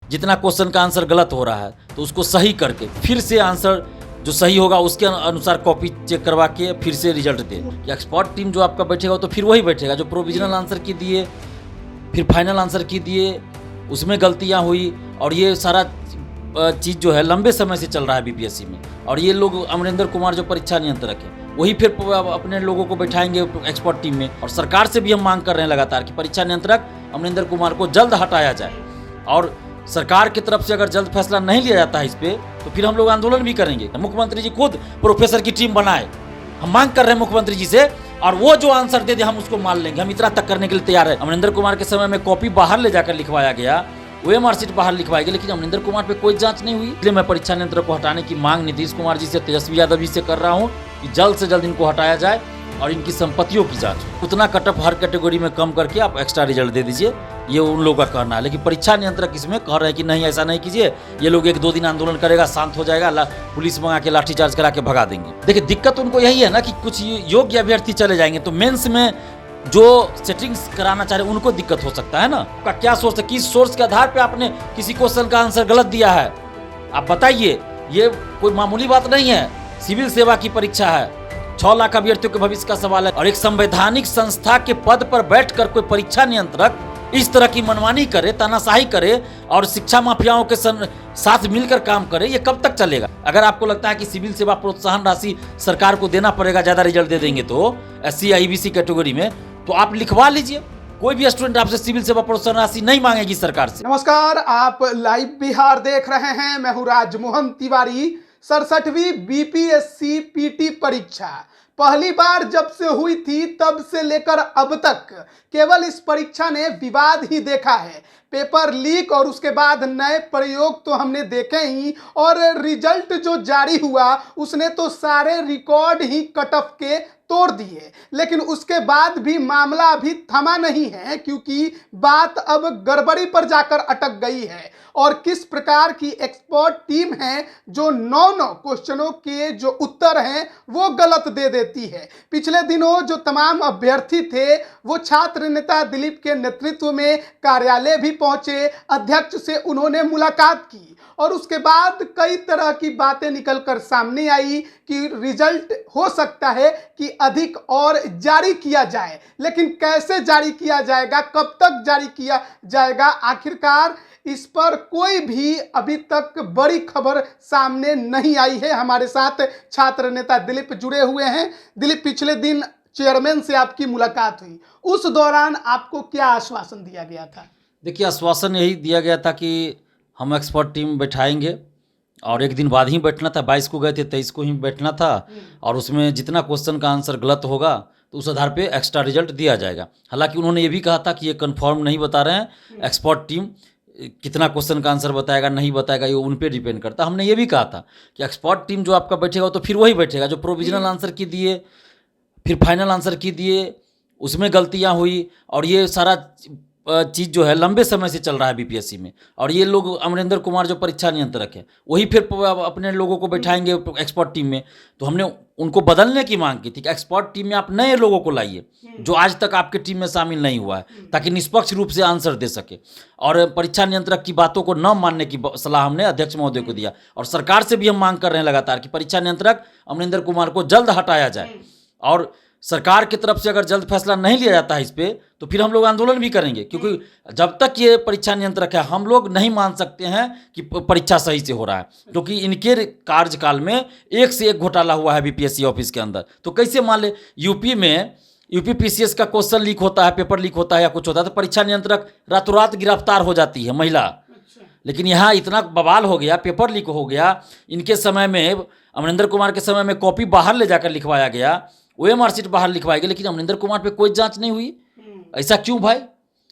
जितना क्वेश्चन का आंसर गलत हो रहा है तो उसको सही करके फिर से आंसर जो सही होगा उसके अनुसार कॉपी चेक करवा के फिर से रिजल्ट दे। कि एक्सपर्ट टीम जो आपका बैठेगा तो फिर वही बैठेगा जो प्रोविजनल आंसर की दिए फिर फाइनल आंसर की दिए उसमें गलतियां हुई, और ये सारा चीज़ जो है लंबे समय से चल रहा है बीपीएससी में। और ये लोग अमरिंदर कुमार जो परीक्षा नियंत्रक है वही फिर अपने लोगों को बैठाएंगे एक्सपर्ट टीम में। और सरकार से भी हम मांग कर रहे हैं लगातार कि परीक्षा नियंत्रक अमरिंदर कुमार को जल्द हटाया जाए, और सरकार की तरफ से अगर जल्द फैसला नहीं लिया जाता है इस पे तो फिर हम लोग आंदोलन भी करेंगे। मुख्यमंत्री जी खुद प्रोफेसर की टीम बनाए, हम मांग कर रहे हैं मुख्यमंत्री जी से, और वो जो आंसर दे दे हम उसको मान लेंगे। हम इतना तक करने के लिए तैयार है। अमरिंदर कुमार के समय में कॉपी बाहर ले जाकर लिखवाया गया, ओएमआर सीट बाहर लिखवाई गई, लेकिन अमरिंदर कुमार पे कोई जांच नहीं हुई। इसलिए मैं परीक्षा नियंत्रक को हटाने की मांग नीतीश कुमार जी से, तेजस्वी यादव जी से कर रहा हूँ कि जल्द से जल्द इनको हटाया जाए और इनकी संपत्तियों की जांच हो। उतना कटअप हर कैटेगरी में कम करके आप एक्स्ट्रा रिजल्ट दे दीजिए, ये उन लोगों का कहना है। लेकिन परीक्षा नियंत्रक इसमें कह रहे हैं कि नहीं, ऐसा नहीं कीजिए, ये लोग 1-2 दिन आंदोलन करेगा, शांत हो जाएगा, पुलिस मंगा के लाठीचार्ज करा के भगा देंगे। देखिए दिक्कत उनको यही है ना कि कुछ योग्य अभ्यर्थी चले जाएंगे तो मेंस में जो सेटिंग्स कराना चाह रहे हैं उनको दिक्कत हो सकता है ना। आपका क्या सोर्स है, किस सोर्स के आधार पे आपने किसी क्वेश्चन का आंसर गलत दिया है, आप बताइए। ये कोई मामूली बात नहीं है, सिविल सेवा की परीक्षा है, 6 लाख अभ्यर्थियों के भविष्य का सवाल है। और एक संवैधानिक संस्था के पद पर बैठकर कोई परीक्षा नियंत्रक इस तरह की मनमानी करे, तानाशाही करे और शिक्षा माफियाओं के साथ मिलकर काम करे, ये कब तक चलेगा? अगर आपको लगता है कि सिविल सेवा प्रोत्साहन राशि सरकार को देना पड़ेगा, ज्यादा रिजल्ट दे देंगे तो SC IBC कैटेगरी में, तो आप लिखवा लीजिए। कोई भी स्टूडेंट आपसे सिविल सेवा प्रोत्साहन राशि नहीं मांगेगी सरकार से। नमस्कार, आप लाइव बिहार देख रहे हैं। मैं हूं राजमोहन तिवारी। 67वीं BPSC PT परीक्षा पहली बार जब से हुई थी तब से लेकर अब तक केवल इस परीक्षा ने विवाद ही देखा है। पेपर लीक और उसके बाद नए प्रयोग तो हमने देखे ही, और रिजल्ट जो जारी हुआ उसने तो सारे रिकॉर्ड ही कटअफ के तोड़ दिए। लेकिन उसके बाद भी मामला अभी थमा नहीं है, क्योंकि बात अब गड़बड़ी पर जाकर अटक गई है। और किस प्रकार की एक्सपर्ट टीम है जो 9 क्वेश्चनों के जो उत्तर हैं वो गलत दे देती है। पिछले दिनों जो तमाम अभ्यर्थी थे वो छात्र नेता दिलीप के नेतृत्व में कार्यालय भी पहुंचे, अध्यक्ष से उन्होंने मुलाकात की, और उसके बाद कई तरह की बातें निकलकर सामने आई कि रिजल्ट हो सकता है कि अधिक और जारी किया जाए। लेकिन कैसे जारी किया जाएगा, कब तक जारी किया जाएगा, आखिरकार इस पर कोई भी अभी तक बड़ी खबर सामने नहीं आई है। हमारे साथ छात्र नेता दिलीप जुड़े हुए हैं। दिलीप, पिछले दिन चेयरमैन से आपकी मुलाकात हुई, उस दौरान आपको क्या आश्वासन दिया गया था? देखिए, आश्वासन यही दिया गया था कि हम एक्सपर्ट टीम बैठाएंगे, और एक दिन बाद ही बैठना था। 22 को गए थे, 23 को ही बैठना था, और उसमें जितना क्वेश्चन का आंसर गलत होगा तो उस आधार पे एक्स्ट्रा रिजल्ट दिया जाएगा। हालांकि उन्होंने ये भी कहा था कि ये कंफर्म नहीं बता रहे हैं, एक्सपर्ट टीम कितना क्वेश्चन का आंसर बताएगा नहीं बताएगा ये उन पे डिपेंड करता। हमने ये भी कहा था कि एक्सपर्ट टीम जो आपका बैठेगा तो फिर वही बैठेगा जो प्रोविजनल आंसर की दिए फिर फाइनल आंसर की दिए उसमें गलतियां हुई, और ये सारा चीज़ जो है लंबे समय से चल रहा है बीपीएससी में। और ये लोग अमरिंदर कुमार जो परीक्षा नियंत्रक है वही फिर अपने लोगों को बैठाएंगे एक्सपर्ट टीम में। तो हमने उनको बदलने की मांग की थी कि एक्सपर्ट टीम में आप नए लोगों को लाइए जो आज तक आपके टीम में शामिल नहीं हुआ है, ताकि निष्पक्ष रूप से आंसर दे सके। और परीक्षा नियंत्रक की बातों को न मानने की सलाह हमने अध्यक्ष महोदय को दिया, और सरकार से भी हम मांग कर रहे हैं लगातार कि परीक्षा नियंत्रक अमरिंदर कुमार को जल्द हटाया जाए। और सरकार की तरफ से अगर जल्द फैसला नहीं लिया जाता है इस पे तो फिर हम लोग आंदोलन भी करेंगे, क्योंकि जब तक ये परीक्षा नियंत्रक है हम लोग नहीं मान सकते हैं कि परीक्षा सही से हो रहा है, क्योंकि इनके कार्यकाल में एक से एक घोटाला हुआ है बीपीएससी ऑफिस के अंदर। तो कैसे मान ले यूपी में UPPCS का क्वेश्चन लीक होता है, पेपर लीक होता है या कुछ होता है तो परीक्षा नियंत्रक रातों रात गिरफ्तार हो जाती है महिला। लेकिन यहाँ इतना बवाल हो गया, पेपर लीक हो गया, इनके समय में अमरिंदर कुमार के समय में कॉपी बाहर ले जाकर लिखवाया गया, OMR सीट बाहर लिखवाई गई, लेकिन अमरिंदर कुमार पे कोई जांच नहीं हुई। ऐसा क्यों भाई?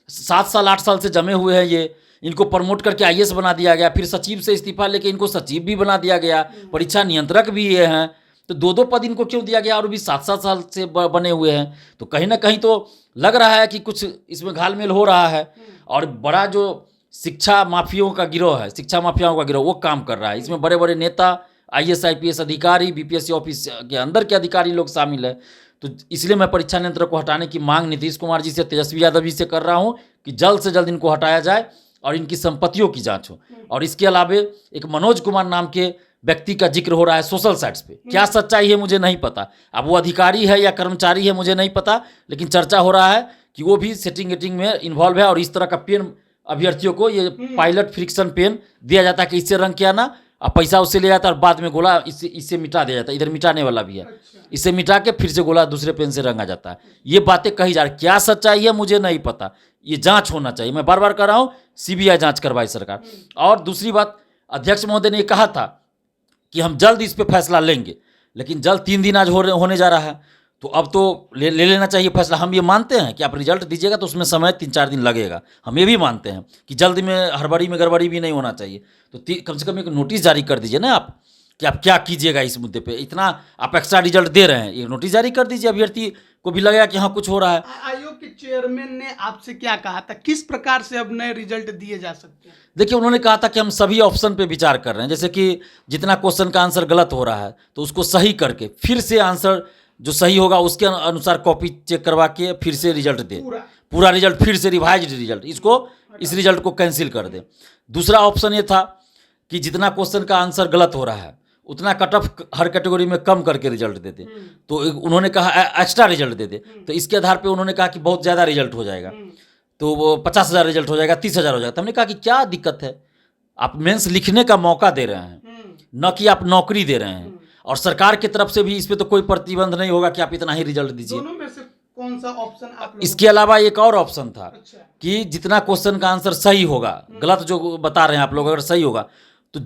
7 साल 8 साल से जमे हुए हैं ये, इनको प्रमोट करके IAS बना दिया गया, फिर सचिव से इस्तीफा लेके इनको सचिव भी बना दिया गया, परीक्षा नियंत्रक भी ये हैं, तो 2-2 पद इनको क्यों दिया गया? और भी 7-7 साल से बने हुए हैं। तो कहीं ना कहीं तो लग रहा है कि कुछ इसमें घालमेल हो रहा है, और बड़ा जो शिक्षा माफियाओं का गिरोह है, शिक्षा माफियाओं का गिरोह वो काम कर रहा है। इसमें बड़े बड़े नेता, IAS IPS अधिकारी, BPSC ऑफिस के अंदर के अधिकारी लोग शामिल है। तो इसलिए मैं परीक्षा नियंत्रक को हटाने की मांग नीतीश कुमार जी से, तेजस्वी यादव जी से कर रहा हूं कि जल्द से जल्द इनको हटाया जाए और इनकी संपत्तियों की जांच हो। और इसके अलावे एक मनोज कुमार नाम के व्यक्ति का जिक्र हो रहा है सोशल साइट्स पे, क्या सच्चाई है मुझे नहीं पता। अब वो अधिकारी है या कर्मचारी है मुझे नहीं पता, लेकिन चर्चा हो रहा है कि वो भी सेटिंग वेटिंग में इन्वॉल्व है और इस तरह का पेन अभ्यर्थियों को, ये पायलट फ्रिक्शन पेन दिया जाता है कि इससे रंग किया ना, और पैसा उससे ले जाता है और बाद में गोला इससे मिटा दिया जाता है। इधर मिटाने वाला भी है, इसे मिटा के फिर से गोला दूसरे पेन से रंगा जाता है। ये बातें कही जा रही, क्या सच्चाई है मुझे नहीं पता, ये जांच होना चाहिए। मैं बार बार कह रहा हूँ सीबीआई जांच करवाई सरकार। और दूसरी बात, अध्यक्ष महोदय ने कहा था कि हम जल्द इस पे फैसला लेंगे, लेकिन जल्द 3 दिन आज होने जा रहा है, तो अब तो ले लेना चाहिए फैसला। हम ये मानते हैं कि आप रिजल्ट दीजिएगा तो उसमें समय 3-4 दिन लगेगा, हम ये भी मानते हैं कि जल्द में हड़बड़ी में गड़बड़ी भी नहीं होना चाहिए। तो कम से कम एक नोटिस जारी कर दीजिए ना आप कि आप क्या कीजिएगा इस मुद्दे पे। इतना आप एक्स्ट्रा रिजल्ट दे रहे हैं, एक नोटिस जारी कर दीजिए, अभ्यर्थी को भी लगेगा कि हाँ कुछ हो रहा है। आयोग के चेयरमैन ने आपसे क्या कहा था, किस प्रकार से अब नए रिजल्ट दिए जा सकते हैं? देखिए, उन्होंने कहा था कि हम सभी ऑप्शन पे विचार कर रहे हैं, जैसे कि जितना क्वेश्चन का आंसर गलत हो रहा है तो उसको सही करके फिर से आंसर जो सही होगा उसके अनुसार कॉपी चेक करवा के फिर से रिजल्ट दे, पूरा रिजल्ट फिर से रिवाइज्ड रिजल्ट, इस रिजल्ट को कैंसिल कर दे। दूसरा ऑप्शन ये था कि जितना क्वेश्चन का आंसर गलत हो रहा है उतना कट ऑफ हर कैटेगरी में कम करके रिजल्ट दे दे। तो उन्होंने कहा एक्स्ट्रा रिजल्ट दे दे, तो इसके आधार पे उन्होंने कहा कि बहुत ज़्यादा रिजल्ट हो जाएगा, तो वो 50,000 रिजल्ट हो जाएगा, 30,000 हो जाएगा। तो हमने कहा कि क्या दिक्कत है, आप मेंस लिखने का मौका दे रहे हैं, न कि आप नौकरी दे रहे हैं। और सरकार की तरफ से भी इस पे तो कोई प्रतिबंध नहीं होगा कि आप इतना ही रिजल्ट दीजिए। दोनों में से कौन सा ऑप्शन आप लोगों इसके अलावा एक और ऑप्शन था कि जितना क्वेश्चन का आंसर सही होगा, गलत जो बता रहे हैं आप लोग अगर सही होगा, तो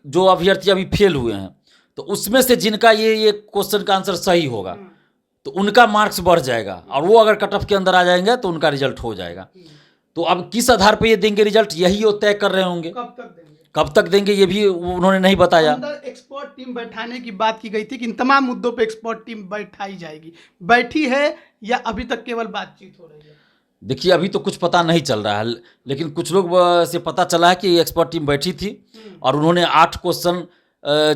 जो अभ्यर्थी अभी फेल हुए हैं तो उसमें से जिनका ये क्वेश्चन का आंसर सही होगा तो उनका मार्क्स बढ़ जाएगा, और वो अगर कट ऑफ के अंदर आ जाएंगे तो उनका रिजल्ट हो जाएगा। तो अब किस आधार पे ये देंगे रिजल्ट, यही वो तय कर रहे होंगे। कब तक देंगे ये भी उन्होंने नहीं बताया। अंदर एक्सपर्ट टीम बैठाने की बात की गई थी कि इन तमाम मुद्दों पे एक्सपर्ट टीम बैठाई जाएगी, बैठी है या अभी तक केवल बातचीत हो रही है? देखिए, अभी तो कुछ पता नहीं चल रहा है, लेकिन कुछ लोग से पता चला है कि एक्सपर्ट टीम बैठी थी और उन्होंने 8 क्वेश्चन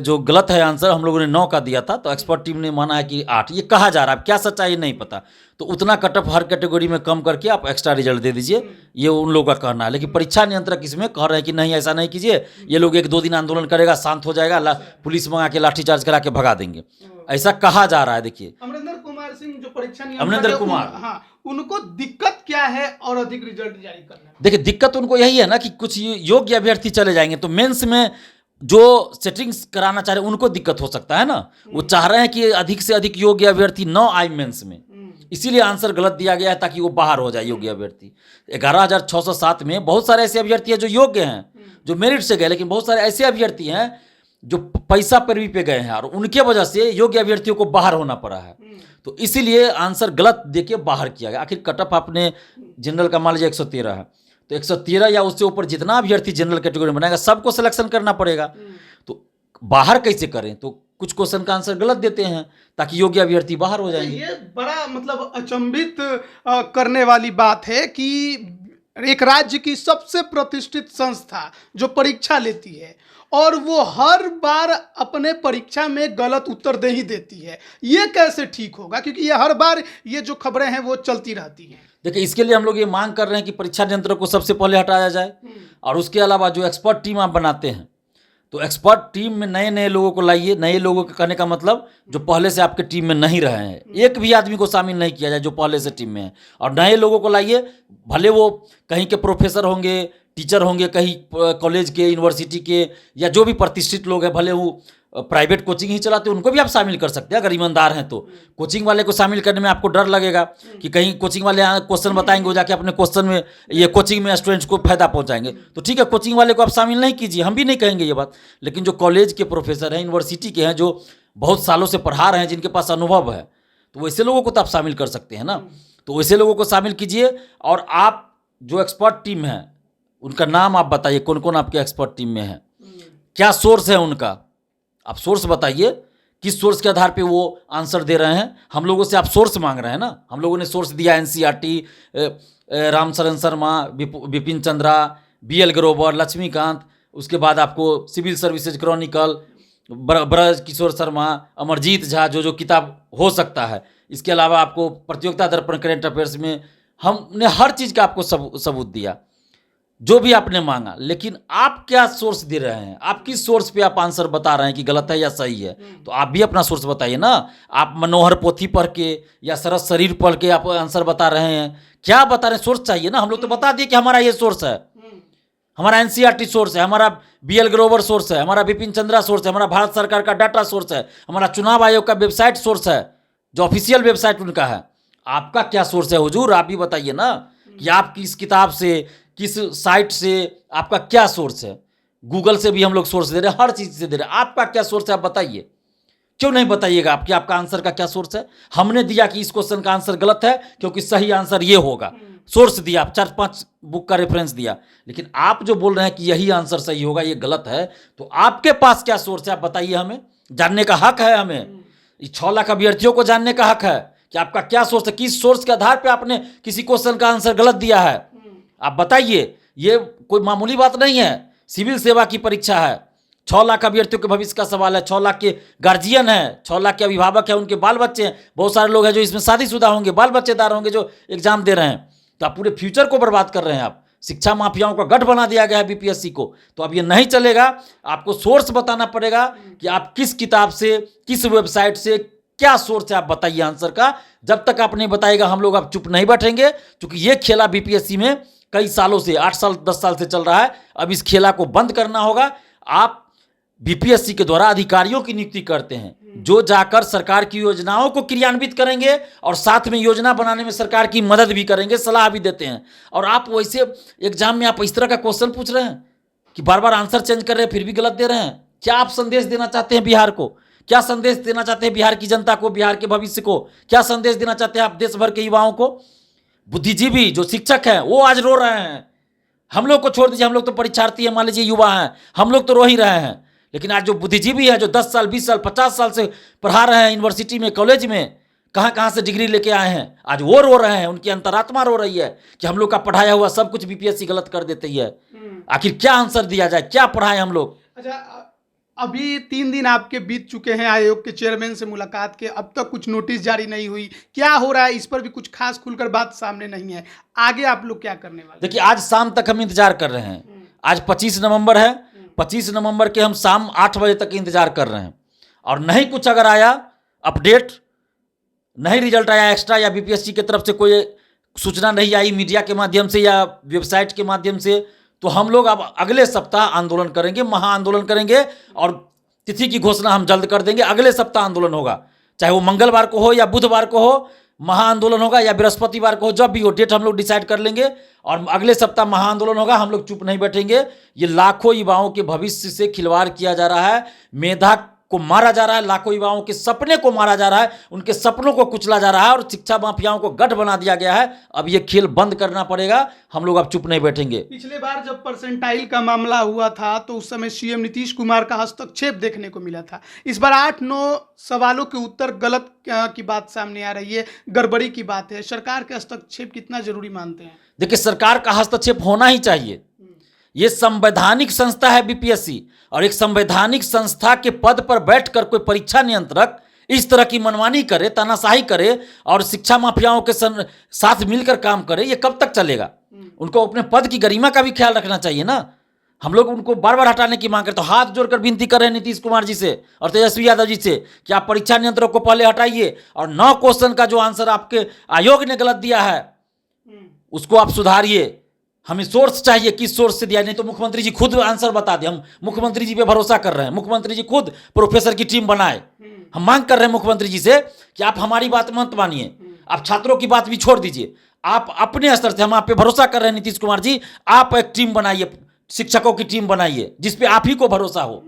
जो गलत है आंसर, हम लोगों ने 9 का दिया था, तो एक्सपर्ट टीम ने माना है कि 8, ये कहा जा रहा है, क्या सच्चाई नहीं पता। तो उतना कट ऑफ हर कैटेगरी में कम करके आप एक्स्ट्रा रिजल्ट दे दीजिए, ये उन लोगों का कहना है। लेकिन परीक्षा नियंत्रक इसमें कह रहे हैं कि नहीं, ऐसा नहीं कीजिए, ये लोग 1-2 दिन आंदोलन करेगा, शांत हो जाएगा, पुलिस मंगा के लाठीचार्ज करा के भगा देंगे, ऐसा कहा जा रहा है। देखिए, अमरिंदर कुमार सिंह जो परीक्षा अमरिंदर कुमार, हाँ, उनको दिक्कत क्या है और अधिक रिजल्ट जारी करने में? देखिए, दिक्कत उनको यही है ना कि कुछ योग्य अभ्यर्थी चले जाएंगे, तो मेंस में जो सेटिंग्स कराना चाह रहे हैं उनको दिक्कत हो सकता है ना। वो चाह रहे हैं कि अधिक से अधिक योग्य अभ्यर्थी न आए मेंस में, इसीलिए आंसर गलत दिया गया है ताकि वो बाहर हो जाए योग्य अभ्यर्थी। 11,607 में बहुत सारे ऐसे अभ्यर्थी हैं जो योग्य हैं, जो मेरिट से गए, लेकिन बहुत सारे ऐसे अभ्यर्थी हैं जो पैसा पैरवी पे गए हैं और उनके वजह से योग्य अभ्यर्थियों को बाहर होना पड़ा है। तो इसीलिए आंसर गलत देके बाहर किया गया। आखिर कट ऑफ आपने जनरल का मान लीजिए 113 है, तो 113 या उससे ऊपर जितना अभ्यर्थी जनरल कैटेगरी में बनाएगा सबको सिलेक्शन करना पड़ेगा। तो बाहर कैसे करें, तो कुछ क्वेश्चन का आंसर गलत देते हैं ताकि योग्य अभ्यर्थी बाहर हो जाएंगे। ये बड़ा मतलब अचंभित करने वाली बात है कि एक राज्य की सबसे प्रतिष्ठित संस्था जो परीक्षा लेती है और वो हर बार अपने परीक्षा में गलत उत्तर दे ही देती है, ये कैसे ठीक होगा? क्योंकि ये हर बार ये जो खबरें हैं वो चलती रहती हैं। देखिए, इसके लिए हम लोग ये मांग कर रहे हैं कि परीक्षा नियंत्रक को सबसे पहले हटाया जाए, और उसके अलावा जो एक्सपर्ट टीम आप बनाते हैं तो एक्सपर्ट टीम में नए नए लोगों को लाइए। नए लोगों के कहने का मतलब जो पहले से आपके टीम में नहीं रहे हैं, एक भी आदमी को शामिल नहीं किया जाए जो पहले से टीम में है, और नए लोगों को लाइए। भले वो कहीं के प्रोफेसर होंगे, टीचर होंगे, कहीं कॉलेज के, यूनिवर्सिटी के, या जो भी प्रतिष्ठित लोग हैं, भले वो प्राइवेट कोचिंग ही चलाते हैं, उनको भी आप शामिल कर सकते हैं अगर ईमानदार हैं तो। कोचिंग वाले को शामिल करने में आपको डर लगेगा कि कहीं कोचिंग वाले क्वेश्चन बताएंगे, वो जाके अपने क्वेश्चन में ये कोचिंग में स्टूडेंट्स को फायदा पहुंचाएंगे, तो ठीक है, कोचिंग वाले को आप शामिल नहीं कीजिए, हम भी नहीं कहेंगे ये बात। लेकिन जो कॉलेज के प्रोफेसर हैं, यूनिवर्सिटी के हैं, जो बहुत सालों से पढ़ा रहे हैं, जिनके पास अनुभव है, तो वैसे लोगों को तो आप शामिल कर सकते हैं ना। तो वैसे लोगों को शामिल कीजिए। और आप जो एक्सपर्ट टीम है उनका नाम आप बताइए, कौन कौन आपके एक्सपर्ट टीम में है, क्या सोर्स है उनका, आप सोर्स बताइए, किस सोर्स के आधार पे वो आंसर दे रहे हैं। हम लोगों से आप सोर्स मांग रहे हैं ना, हम लोगों ने सोर्स दिया एनसीईआरटी, रामशरण शर्मा, विपिन चंद्रा, BL ग्रोवर, लक्ष्मीकांत, उसके बाद आपको civil services Chronicle, Braj Kishore Sharma, Amarjeet Jha, जो किताब हो सकता है। इसके अलावा आपको प्रतियोगिता दर्पण करेंट अफेयर्स में हमने हर चीज़ का आपको सबूत दिया। जो भी आपने मांगा, लेकिन आप क्या सोर्स दे रहे हैं, आप किस सोर्स पे आप आंसर बता रहे हैं कि गलत है या सही है, तो आप भी अपना सोर्स बताइए ना। आप मनोहर पोथी पढ़ के या सरस शरीर पढ़ के आप आंसर बता रहे हैं, क्या बता रहे हैं, सोर्स चाहिए ना। हम लोग तो बता दिए कि हमारा ये सोर्स है, हमारा एनसीईआरटी सोर्स है, हमारा बीएल ग्रोवर सोर्स है, हमारा बिपिन चंद्रा सोर्स है, हमारा भारत सरकार का डाटा सोर्स है, हमारा चुनाव आयोग का वेबसाइट सोर्स है, जो ऑफिशियल वेबसाइट उनका है। आपका क्या सोर्स है हुजूर, आप भी बताइए ना कि आप किस किताब से, किस साइट से, आपका क्या सोर्स है। गूगल से भी हम लोग सोर्स दे रहे हैं, हर चीज़ से दे रहे हैं, आपका क्या सोर्स है आप बताइए। क्यों नहीं बताइएगा आप कि आपका आंसर का क्या सोर्स है। हमने दिया कि इस क्वेश्चन का आंसर गलत है क्योंकि सही आंसर ये होगा, सोर्स दिया, आप 4-5 बुक का रेफरेंस दिया, लेकिन आप जो बोल रहे हैं कि यही आंसर सही होगा, ये गलत है, तो आपके पास क्या सोर्स है आप बताइए। हमें जानने का हक है, हमें 6 लाख अभ्यर्थियों को जानने का हक है कि आपका क्या सोर्स है, किस सोर्स के आधार पे आपने किसी क्वेश्चन का आंसर गलत दिया है, आप बताइए। ये कोई मामूली बात नहीं है, सिविल सेवा की परीक्षा है, 6 लाख अभ्यर्थियों के भविष्य का सवाल है, 6 लाख के गार्जियन है, 6 लाख के अभिभावक है, उनके बाल बच्चे हैं, बहुत सारे लोग हैं जो इसमें शादीशुदा होंगे, बाल बच्चेदार होंगे जो एग्जाम दे रहे हैं, तो आप पूरे फ्यूचर को बर्बाद कर रहे हैं। आप शिक्षा माफियाओं का गढ़ बना दिया गया है बीपीएससी को, तो अब ये नहीं चलेगा। आपको सोर्स बताना पड़ेगा कि आप किस किताब से, किस वेबसाइट से, क्या सोर्स है आप बताइए आंसर का। जब तक आप नहीं बताएगा हम लोग आप चुप नहीं बैठेंगे, क्योंकि ये खेला बीपीएससी में कई सालों से, 8 साल 10 साल से चल रहा है। अब इस खेला को बंद करना होगा। आप बीपीएससी के द्वारा अधिकारियों की नियुक्ति करते हैं जो जाकर सरकार की योजनाओं को क्रियान्वित करेंगे और साथ में योजना बनाने में सरकार की मदद भी करेंगे, सलाह भी देते हैं। और आप वैसे एग्जाम में आप इस तरह का क्वेश्चन पूछ रहे हैं कि बार बार आंसर चेंज कर रहे हैं फिर भी गलत दे रहे हैं। क्या आप संदेश देना चाहते हैं बिहार को? क्या संदेश देना चाहते हैं बिहार की जनता को, बिहार के भविष्य को? क्या संदेश देना चाहते हैं आप देश भर के युवाओं को? बुद्धिजीवी जो शिक्षक हैं वो आज रो रहे हैं। हम लोग को छोड़ दीजिए, हम लोग तो परीक्षार्थी हैं, मान लीजिए युवा हैं, हम लोग तो रो ही रहे हैं, लेकिन आज जो बुद्धिजीवी है, जो 10 साल 20 साल 50 साल से पढ़ा रहे हैं यूनिवर्सिटी में, कॉलेज में, कहाँ कहाँ से डिग्री लेके आए हैं, आज वो रो रहे हैं। उनकी अंतरात्मा रो रही है कि हम लोग का पढ़ाया हुआ सब कुछ बीपीएससी गलत कर देती है। आखिर क्या आंसर दिया जाए, क्या पढ़ाएं हम लोग? अच्छा, अभी 3 दिन आपके बीत चुके हैं आयोग के चेयरमैन से मुलाकात के, अब तक कुछ नोटिस जारी नहीं हुई, क्या हो रहा है इस पर भी कुछ खास खुलकर बात सामने नहीं है। आगे आप लोग क्या करने वाले? देखिए, आज शाम तक हम इंतजार कर रहे हैं। आज 25 नवंबर है, 25 नवंबर के हम शाम 8 बजे तक इंतजार कर रहे हैं, और नहीं कुछ अगर आया अपडेट, नहीं रिजल्ट आया एक्स्ट्रा, या बीपीएससी की तरफ से कोई सूचना नहीं आई मीडिया के माध्यम से या वेबसाइट के माध्यम से, तो हम लोग अब अगले सप्ताह आंदोलन करेंगे, महाआंदोलन करेंगे, और तिथि की घोषणा हम जल्द कर देंगे। अगले सप्ताह आंदोलन होगा, चाहे वो मंगलवार को हो या बुधवार को हो, महाआंदोलन होगा, या बृहस्पतिवार को हो, जब भी हो डेट हम लोग डिसाइड कर लेंगे, और अगले सप्ताह महाआंदोलन होगा। हम लोग चुप नहीं बैठेंगे। ये लाखों युवाओं के भविष्य से खिलवाड़ किया जा रहा है, मेधा को मारा जा रहा है, लाखों युवाओं के सपने को मारा जा रहा है, उनके सपनों को कुचला जा रहा है, और शिक्षा माफियाओं को गढ़ बना दिया गया है। अब ये खेल बंद करना पड़ेगा, हम लोग अब चुप नहीं बैठेंगे। पिछले बार जब परसेंटाइल का मामला हुआ था तो उस समय सीएम नीतीश कुमार का हस्तक्षेप देखने को मिला था। इस बार 8-9 सवालों के उत्तर गलत की बात सामने आ रही है, गड़बड़ी की बात है। सरकार के हस्तक्षेप कितना जरूरी मानते हैं? देखिए, सरकार का हस्तक्षेप होना ही चाहिए। ये संवैधानिक संस्था है बीपीएससी, और एक संवैधानिक संस्था के पद पर बैठकर कोई परीक्षा नियंत्रक इस तरह की मनमानी करे, तानाशाही करे, और शिक्षा माफियाओं के साथ मिलकर काम करे, ये कब तक चलेगा? उनको अपने पद की गरिमा का भी ख्याल रखना चाहिए ना। हम लोग उनको बार बार हटाने की मांग करते, तो हाथ जोड़कर विनती कर रहे हैं नीतीश कुमार जी से और तेजस्वी यादव जी से कि आप परीक्षा नियंत्रक को पहले हटाइए, और 9 क्वेश्चन का जो आंसर आपके आयोग ने गलत दिया है उसको आप सुधारिए। हमें सोर्स चाहिए, किस सोर्स से दिया, नहीं तो मुख्यमंत्री जी खुद आंसर बता दें। हम मुख्यमंत्री जी पे भरोसा कर रहे हैं, मुख्यमंत्री जी खुद प्रोफेसर की टीम बनाए। हम मांग कर रहे हैं मुख्यमंत्री जी से कि आप हमारी बात मत मानिए, आप छात्रों की बात भी छोड़ दीजिए, आप अपने स्तर से, हम आप पे भरोसा कर रहे हैं नीतीश कुमार जी, आप एक टीम बनाइए, शिक्षकों की टीम बनाइए जिसपे आप ही को भरोसा हो।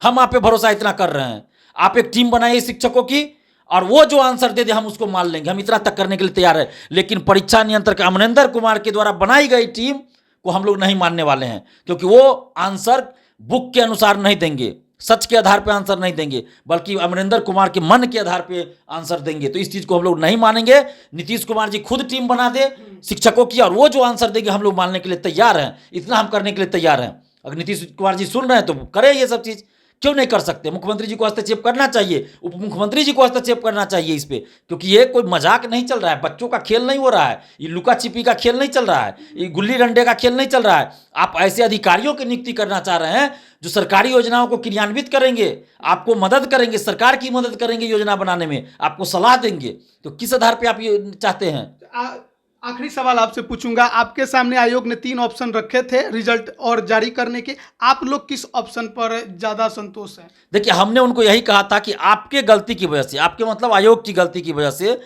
हम आप पे भरोसा इतना कर रहे हैं, आप एक टीम बनाइए शिक्षकों की, और वो जो आंसर दे दे हम उसको मान लेंगे। हम इतना तक करने के लिए तैयार है, लेकिन परीक्षा नियंत्रक अमरिंदर कुमार के द्वारा बनाई गई टीम को हम लोग नहीं मानने वाले हैं, क्योंकि वो आंसर बुक के अनुसार नहीं देंगे, सच के आधार पर आंसर नहीं देंगे, बल्कि अमरिंदर कुमार के मन के आधार पर आंसर देंगे। तो इस चीज़ को हम लोग नहीं मानेंगे। नीतीश कुमार जी खुद टीम बना दे शिक्षकों की, और वो जो आंसर देंगे हम लोग मानने के लिए तैयार हैं। इतना हम करने के लिए तैयार हैं। अगर नीतीश कुमार जी सुन रहे हैं तो करें ये सब चीज़, क्यों नहीं कर सकते? मुख्यमंत्री जी को हस्तक्षेप करना चाहिए, उप मुख्यमंत्री जी को हस्तक्षेप करना चाहिए इस पे, क्योंकि ये कोई मजाक नहीं चल रहा है, बच्चों का खेल नहीं हो रहा है, ये लुका छिपी का खेल नहीं चल रहा है, ये गुल्ली डंडे का खेल नहीं चल रहा है। आप ऐसे अधिकारियों की नियुक्ति करना चाह रहे हैं जो सरकारी योजनाओं को क्रियान्वित करेंगे, आपको मदद करेंगे, सरकार की मदद करेंगे योजना बनाने में, आपको सलाह देंगे। तो किस आधार पर आप ये चाहते हैं? आखिरी सवाल आपसे पूछूंगा, आपके सामने आयोग ने 3 ऑप्शन रखे थे रिजल्ट और जारी करने के, आप लोग किस ऑप्शन पर ज्यादा संतोष हैं? देखिए, हमने उनको यही कहा था कि आपके गलती की वजह से, आपके मतलब आयोग की गलती की वजह से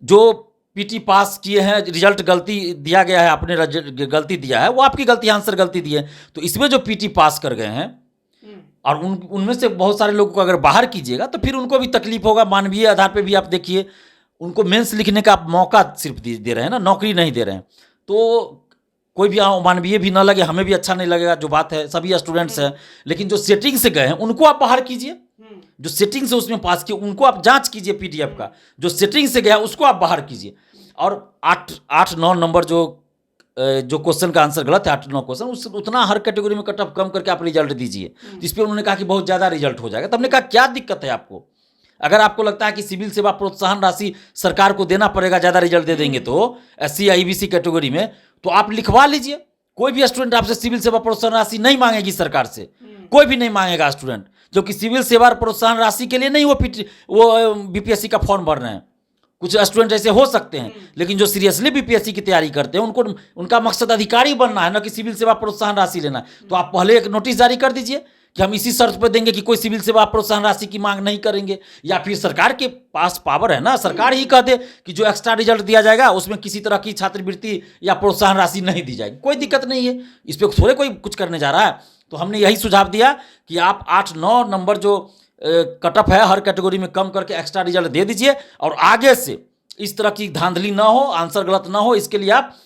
जो पीटी पास किए हैं, रिजल्ट गलती दिया गया है, आपने गलती दिया है, वो आपकी गलती, आंसर गलती दी है। तो इसमें जो पीटी पास कर गए हैं और उनमें से बहुत सारे लोगों को अगर बाहर कीजिएगा तो फिर उनको भी तकलीफ होगा। मानवीय आधार पर भी आप देखिए, उनको मेंस लिखने का आप मौका सिर्फ दे रहे हैं ना, नौकरी नहीं दे रहे हैं। तो कोई भी मानवीय भी ना लगे, हमें भी अच्छा नहीं लगेगा, जो बात है, सभी स्टूडेंट्स हैं। लेकिन जो सेटिंग से गए हैं उनको आप बाहर कीजिए, जो सेटिंग से उसमें पास किए उनको आप जांच कीजिए, पीडीएफ का जो सेटिंग से गया उसको आप बाहर कीजिए। और 8-9 नंबर जो क्वेश्चन का आंसर गलत है, 8-9 क्वेश्चन, उतना हर कैटेगरी में कट ऑफ कम करके आप रिजल्ट दीजिए। तो इस पर उन्होंने कहा कि बहुत ज़्यादा रिजल्ट हो जाएगा। तो हमने कहा क्या दिक्कत है आपको? अगर आपको लगता है कि सिविल सेवा प्रोत्साहन राशि सरकार को देना पड़ेगा, ज़्यादा रिजल्ट दे देंगे तो SC IBC कैटेगरी में, तो आप लिखवा लीजिए। कोई भी स्टूडेंट आपसे सिविल सेवा प्रोत्साहन राशि नहीं मांगेगी सरकार से, कोई भी नहीं मांगेगा स्टूडेंट, क्योंकि सिविल सेवा प्रोत्साहन राशि के लिए नहीं वो BPSC का फॉर्म भर रहे हैं। कुछ स्टूडेंट ऐसे हो सकते हैं, लेकिन जो सीरियसली BPSC की तैयारी करते हैं उनका मकसद अधिकारी बनना है, ना कि सिविल सेवा प्रोत्साहन राशि लेना है। तो आप पहले एक नोटिस जारी कर दीजिए कि हम इसी शर्त पर देंगे कि कोई सिविल सेवा प्रोत्साहन राशि की मांग नहीं करेंगे, या फिर सरकार के पास पावर है ना, सरकार ही कह दे कि जो एक्स्ट्रा रिजल्ट दिया जाएगा उसमें किसी तरह की छात्रवृत्ति या प्रोत्साहन राशि नहीं दी जाएगी। कोई दिक्कत नहीं है, इस पर थोड़े कोई कुछ करने जा रहा है। तो हमने यही सुझाव दिया कि आप 8-9 नंबर जो कट ऑफ है हर कैटेगरी में कम करके एक्स्ट्रा रिजल्ट दे दीजिए, और आगे से इस तरह की धांधली ना हो, आंसर गलत ना हो, इसके लिए आप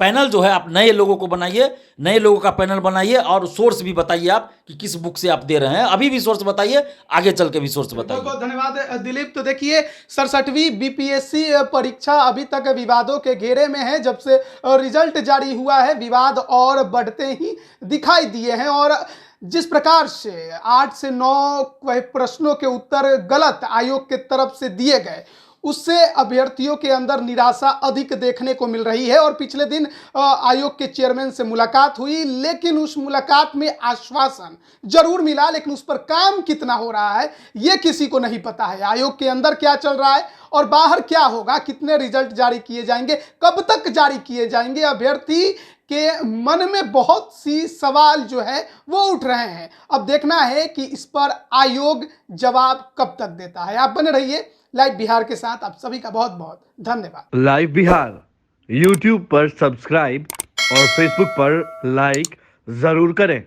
पैनल जो है आप नए लोगों को बनाइए, नए लोगों का पैनल बनाइए, और सोर्स भी बताइए आप कि किस बुक से आप दे रहे हैं। अभी भी सोर्स बताइए, आगे चल के भी सोर्स बताइए। बहुत बहुत धन्यवाद दिलीप। तो देखिए, 67वीं BPSC परीक्षा अभी तक विवादों के घेरे में है। जब से रिजल्ट जारी हुआ है, विवाद और बढ़ते ही दिखाई दिए हैं, और जिस प्रकार से 8 से 9 प्रश्नों के उत्तर गलत आयोग के तरफ से दिए गए, उससे अभ्यर्थियों के अंदर निराशा अधिक देखने को मिल रही है। और पिछले दिन आयोग के चेयरमैन से मुलाकात हुई, लेकिन उस मुलाकात में आश्वासन जरूर मिला, लेकिन उस पर काम कितना हो रहा है ये किसी को नहीं पता है। आयोग के अंदर क्या चल रहा है और बाहर क्या होगा, कितने रिजल्ट जारी किए जाएंगे, कब तक जारी किए जाएंगे, अभ्यर्थी के मन में बहुत सी सवाल जो है वो उठ रहे हैं। अब देखना है कि इस पर आयोग जवाब कब तक देता है। आप बने रहिए लाइव बिहार के साथ। आप सभी का बहुत बहुत धन्यवाद। लाइव बिहार YouTube पर सब्सक्राइब और Facebook पर लाइक जरूर करें।